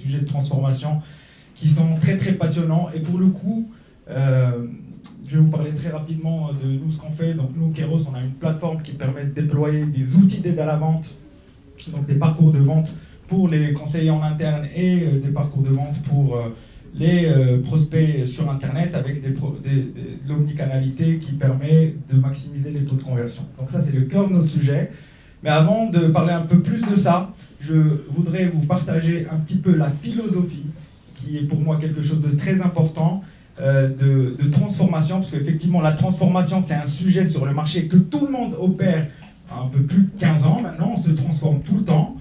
sujets de transformation qui sont très très passionnants. Et pour le coup, je vais vous parler très rapidement de nous, ce qu'on fait. Donc nous, Kairos, on a une plateforme qui permet de déployer des outils d'aide à la vente, donc des parcours de vente pour les conseillers en interne et des parcours de vente pour les prospects sur Internet avec de l'omnicanalité qui permet de maximiser les taux de conversion. Donc ça, c'est le cœur de notre sujet. Mais avant de parler un peu plus de ça, je voudrais vous partager un petit peu la philosophie, qui est pour moi quelque chose de très important, de transformation, parce qu'effectivement, la transformation, c'est un sujet sur le marché que tout le monde opère un peu plus de 15 ans maintenant, on se transforme tout le temps.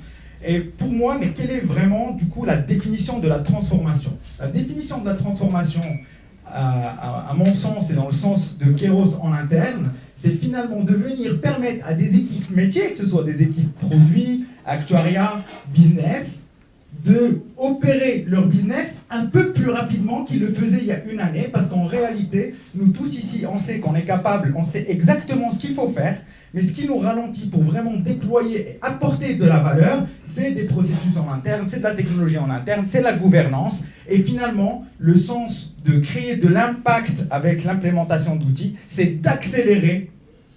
Et pour moi, mais quelle est vraiment, du coup, la définition de la transformation? La définition de la transformation, à mon sens, et dans le sens de Kairos en interne, c'est finalement de venir permettre à des équipes métiers, que ce soit des équipes produits, actuariat, business, de opérer leur business un peu plus rapidement qu'ils le faisaient il y a une année, parce qu'en réalité, nous tous ici, on sait qu'on est capable, on sait exactement ce qu'il faut faire, mais ce qui nous ralentit pour vraiment déployer et apporter de la valeur, c'est des processus en interne, c'est de la technologie en interne, c'est la gouvernance. Et finalement, le sens de créer de l'impact avec l'implémentation d'outils, c'est d'accélérer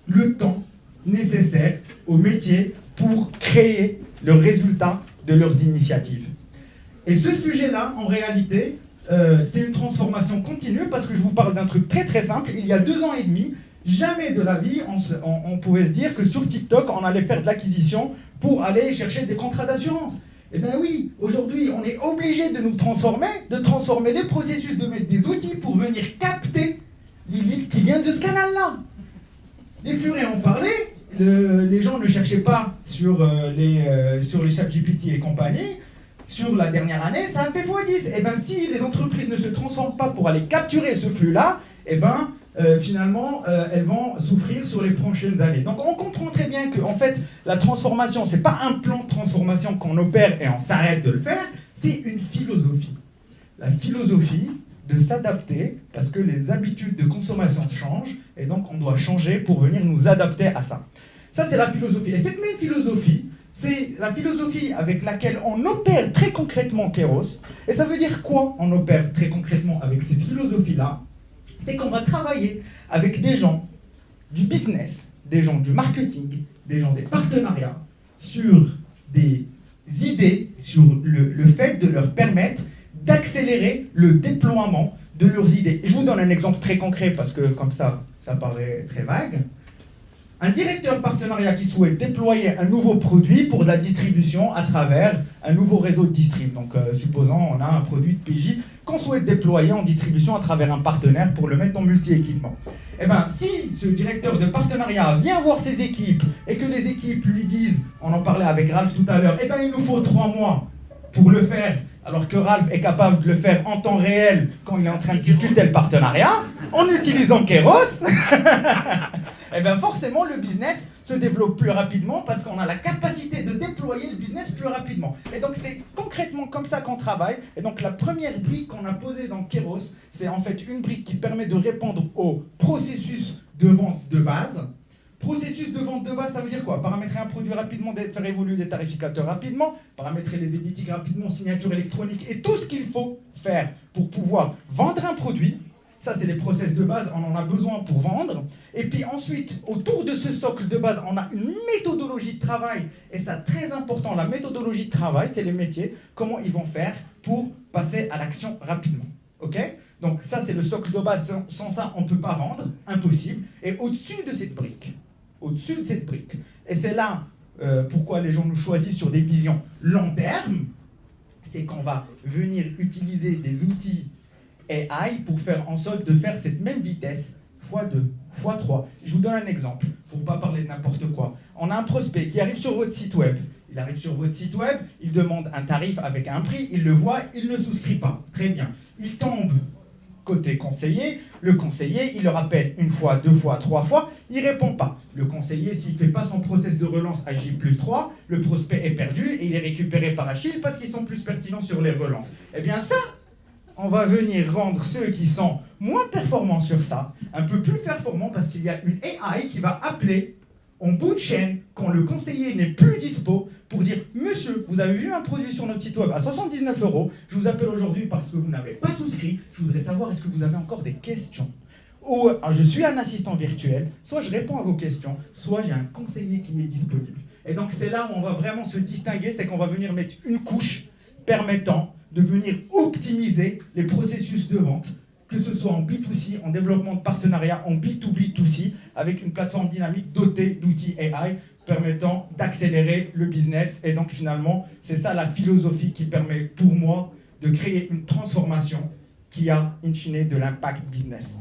le temps nécessaire aux métiers pour créer le résultat de leurs initiatives. Et ce sujet-là, en réalité, c'est une transformation continue, parce que je vous parle d'un truc très très simple. Il y a 2 ans et demi, jamais de la vie, on pouvait se dire que sur TikTok, on allait faire de l'acquisition pour aller chercher des contrats d'assurance. Eh bien oui, aujourd'hui, on est obligé de nous transformer, de transformer les processus, de mettre des outils pour venir capter les leads qui viennent de ce canal-là. Les furets ont parlé, les gens ne cherchaient pas sur les ChatGPT et compagnie. Sur la dernière année, ça a fait x10. Et bien si les entreprises ne se transforment pas pour aller capturer ce flux-là, et ben finalement, elles vont souffrir sur les prochaines années. Donc on comprend très bien que en fait, la transformation, c'est pas un plan de transformation qu'on opère et on s'arrête de le faire, c'est une philosophie. La philosophie de s'adapter parce que les habitudes de consommation changent et donc on doit changer pour venir nous adapter à ça. Ça, c'est la philosophie. Et cette même philosophie, c'est la philosophie avec laquelle on opère très concrètement Kairos. Et ça veut dire quoi, on opère très concrètement avec cette philosophie-là? C'est qu'on va travailler avec des gens du business, des gens du marketing, des gens des partenariats, sur des idées, sur le fait de leur permettre d'accélérer le déploiement de leurs idées. Et je vous donne un exemple très concret, parce que comme ça paraît très vague. Un directeur partenariat qui souhaite déployer un nouveau produit pour de la distribution à travers un nouveau réseau de distrib. Donc, supposons on a un produit de PJ qu'on souhaite déployer en distribution à travers un partenaire pour le mettre en multi-équipement. Eh bien, si ce directeur de partenariat vient voir ses équipes et que les équipes lui disent, on en parlait avec Ralph tout à l'heure, eh bien, il nous faut 3 mois pour le faire, alors que Ralph est capable de le faire en temps réel quand il est en train de discuter le partenariat, en utilisant Kairos, et bien forcément le business se développe plus rapidement parce qu'on a la capacité de déployer le business plus rapidement. Et donc c'est concrètement comme ça qu'on travaille. Et donc la première brique qu'on a posée dans Kairos, c'est en fait une brique qui permet de répondre au processus de vente de base. Processus de vente de base, ça veut dire quoi? Paramétrer un produit rapidement, faire évoluer des tarificateurs rapidement, paramétrer les éditiques rapidement, signature électronique et tout ce qu'il faut faire pour pouvoir vendre un produit. Ça, c'est les process de base, on en a besoin pour vendre. Et puis ensuite, autour de ce socle de base, on a une méthodologie de travail. Et ça, très important, la méthodologie de travail, c'est les métiers, comment ils vont faire pour passer à l'action rapidement. Ok? Donc ça, c'est le socle de base. Sans ça, on ne peut pas vendre, impossible. Et au-dessus de cette brique, et c'est là pourquoi les gens nous choisissent sur des visions long terme, c'est qu'on va venir utiliser des outils AI pour faire en sorte de faire cette même vitesse x2, x3. Je vous donne un exemple, pour ne pas parler de n'importe quoi. On a un prospect qui arrive sur votre site web. Il arrive sur votre site web, il demande un tarif avec un prix, il le voit, il ne souscrit pas. Très bien. Il tombe côté conseiller, le conseiller, il le rappelle 1 fois, 2 fois, 3 fois, il ne répond pas. Le conseiller, s'il ne fait pas son process de relance à J+3, le prospect est perdu et il est récupéré par Achille parce qu'ils sont plus pertinents sur les relances. Eh bien ça, on va venir rendre ceux qui sont moins performants sur ça, un peu plus performants parce qu'il y a une AI qui va appeler en bout de chaîne, quand le conseiller n'est plus dispo, pour dire « Monsieur, vous avez vu un produit sur notre site web à 79 €, je vous appelle aujourd'hui parce que vous n'avez pas souscrit, je voudrais savoir est-ce que vous avez encore des questions ?» Ou je suis un assistant virtuel, soit je réponds à vos questions, soit j'ai un conseiller qui est disponible. Et donc c'est là où on va vraiment se distinguer, c'est qu'on va venir mettre une couche permettant de venir optimiser les processus de vente, que ce soit en B2C, en développement de partenariat, en B2B2C, avec une plateforme dynamique dotée d'outils AI permettant d'accélérer le business. Et donc finalement, c'est ça la philosophie qui permet pour moi de créer une transformation qui a in fine de l'impact business.